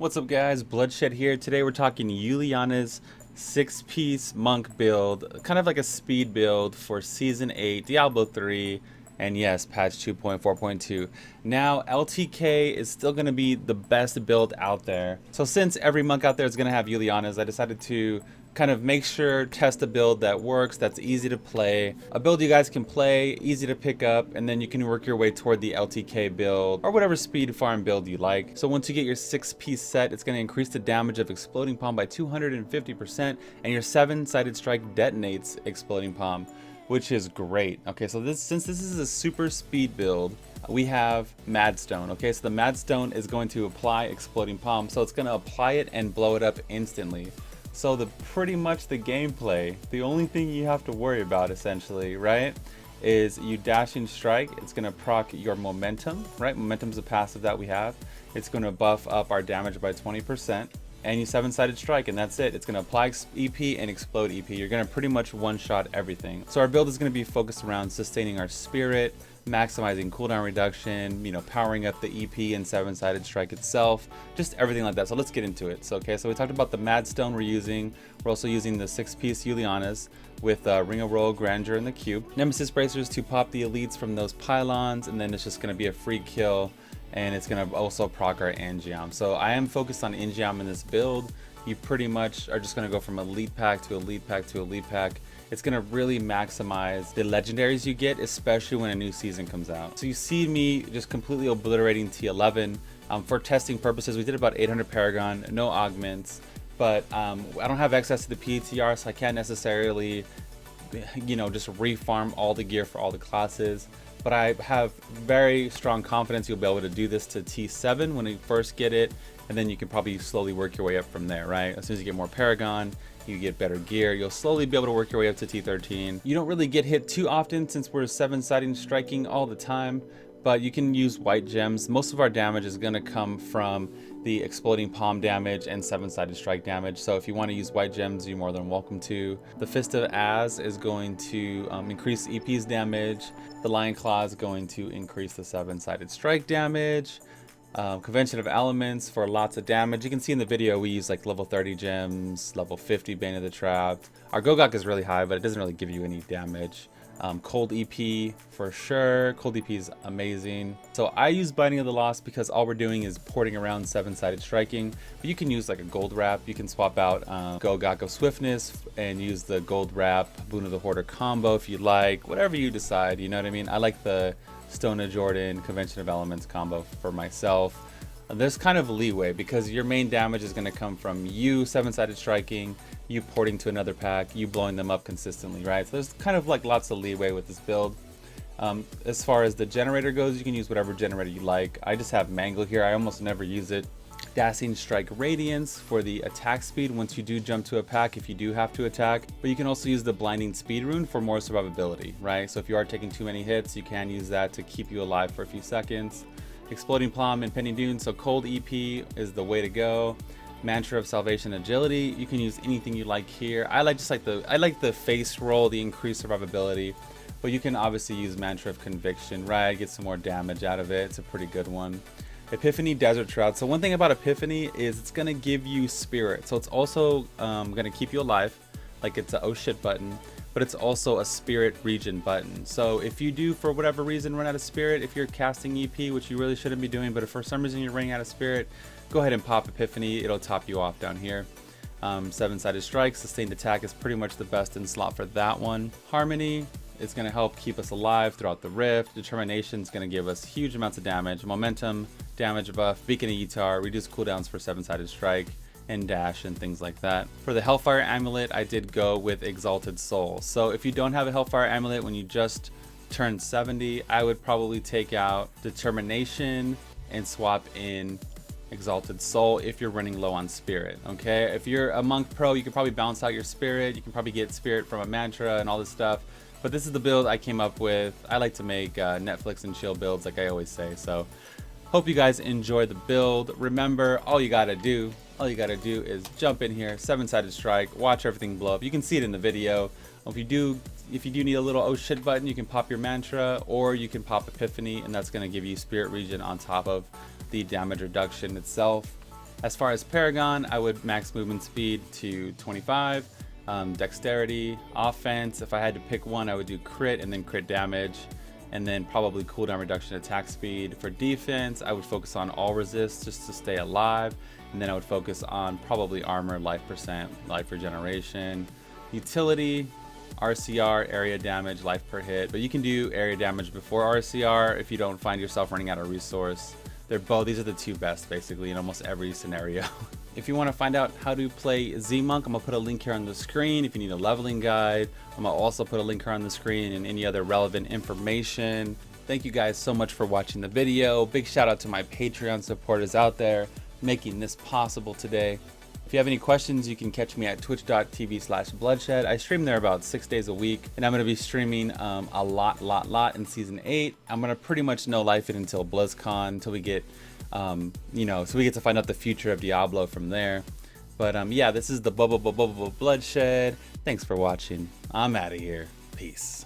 What's up guys, Bloodshed here. Today we're talking Uliana's 6-piece monk build, kind of like a speed build for Season 8, Diablo 3, and yes, patch 2.4.2. Now, LTK is still going to be the best build out there. So since every monk out there is going to have Uliana's, I decided to kind of make sure, test a build that works, that's easy to play, a build you guys can play, easy to pick up, and then you can work your way toward the LTK build or whatever speed farm build you like. So once you get your 6-piece set, it's going to increase the damage of Exploding Palm by 250%, and your 7-sided strike detonates Exploding Palm, which is great. Okay, so since this is a super speed build, we have Madstone. Okay, so the Madstone is going to apply Exploding Palm, so it's going to apply it and blow it up instantly. So pretty much the gameplay, the only thing you have to worry about essentially, right, is you dash and strike. It's going to proc your momentum, right? Momentum's a passive that we have. It's going to buff up our damage by 20%, and you 7-sided strike, and that's it. It's going to apply EP and explode EP. You're going to pretty much one-shot everything. So our build is going to be focused around sustaining our spirit, maximizing cooldown reduction, powering up the EP and 7-sided strike itself, just everything like that. So let's get into it. So we talked about the Madstone we're using. We're also using the 6-piece Uliana's with Ring of Royal Grandeur in the cube. Nemesis bracers to pop the elites from those pylons, and then it's just going to be a free kill, and it's going to also proc our Angiam. So I am focused on Angiam in this build. You pretty much are just going to go from elite pack to elite pack to elite pack. It's going to really maximize the legendaries you get, especially when a new season comes out. So you see me just completely obliterating T11. For testing purposes, we did about 800 Paragon, no augments, but I don't have access to the PTR, so I can't necessarily, just refarm all the gear for all the classes. But I have very strong confidence you'll be able to do this to T7 when you first get it, and then you can probably slowly work your way up from there, right? As soon as you get more Paragon, you get better gear, you'll slowly be able to work your way up to T13. You don't really get hit too often since we're 7-sided striking all the time, but you can use white gems. Most of our damage is going to come from the Exploding Palm damage and 7-sided strike damage. So if you want to use white gems, you're more than welcome to. The Fist of Az is going to increase EP's damage. The Lion Claw is going to increase the 7-sided strike damage. Convention of Elements for lots of damage. You can see in the video we use like level 30 gems, level 50 Bane of the Trapped. Our Gogok is really high, but it doesn't really give you any damage. Cold EP for sure. Cold EP is amazing. So I use Binding of the Lost because all we're doing is porting around 7-sided striking. But you can use like a gold wrap. You can swap out Gogok of Swiftness and use the gold wrap Boon of the Hoarder combo if you like. Whatever you decide, you know what I mean? I like the Stone of Jordan Convention of Elements combo for myself. There's kind of leeway because your main damage is going to come from you 7-sided striking, you porting to another pack, you blowing them up consistently, right? So there's kind of like lots of leeway with this build. As far as the generator goes, you can use whatever generator you like. I just have Mangle here. I almost never use it. Dashing Strike Radiance for the attack speed once you do jump to a pack if you do have to attack. But you can also use the Blinding Speed rune for more survivability, right? So if you are taking too many hits, you can use that to keep you alive for a few seconds. Exploding Palm and Pending Dune, so Cold EP is the way to go. Mantra of Salvation Agility, you can use anything you like here. I like the face roll, the increased survivability, but you can obviously use Mantra of Conviction, right? Get some more damage out of it. It's a pretty good one. Epiphany Desert Shroud. So one thing about Epiphany is it's gonna give you spirit, so it's also gonna keep you alive, like it's a oh shit button, but it's also a spirit regen button. So if you do for whatever reason run out of spirit, if you're casting EP, which you really shouldn't be doing, but if for some reason you're running out of spirit, go ahead and pop Epiphany. It'll top you off down here. 7-sided strike, sustained attack is pretty much the best in slot for that one. Harmony is going to help keep us alive throughout the rift. Determination is going to give us huge amounts of damage. Momentum, damage buff, Beacon of Utar, reduce cooldowns for 7-sided strike, and dash and things like that. For the Hellfire Amulet, I did go with Exalted Soul. So if you don't have a Hellfire Amulet when you just turned 70, I would probably take out Determination and swap in Exalted Soul if you're running low on spirit. Okay, if you're a monk pro, you can probably balance out your spirit. You can probably get spirit from a mantra and all this stuff, but this is the build I came up with. I like to make Netflix and chill builds, like I always say. So hope you guys enjoy the build. Remember, all you gotta do is jump in here, 7-sided strike, watch everything blow up. You can see it in the video. If you do need a little oh shit button, you can pop your mantra, or you can pop Epiphany, and that's going to give you spirit regen on top of the damage reduction itself. As far as Paragon, I would max movement speed to 25, dexterity, offense. If I had to pick one, I would do crit and then crit damage, and then probably cooldown reduction attack speed. For defense, I would focus on all resist just to stay alive, and then I would focus on probably armor, life percent, life regeneration. Utility, RCR, area damage, life per hit, but you can do area damage before RCR if you don't find yourself running out of resource. These are the two best basically in almost every scenario. If you want to find out how to play Z-Monk, I'm gonna put a link here on the screen. If you need a leveling guide, I'm gonna also put a link here on the screen and any other relevant information. Thank you guys so much for watching the video. Big shout out to my Patreon supporters out there making this possible today. If you have any questions, you can catch me at twitch.tv/bloodshed. I stream there about 6 days a week, and I'm going to be streaming a lot in Season 8. I'm going to pretty much no life it until BlizzCon, until we get, so we get to find out the future of Diablo from there. But yeah, this is the Bloodshed. Thanks for watching. I'm out of here. Peace.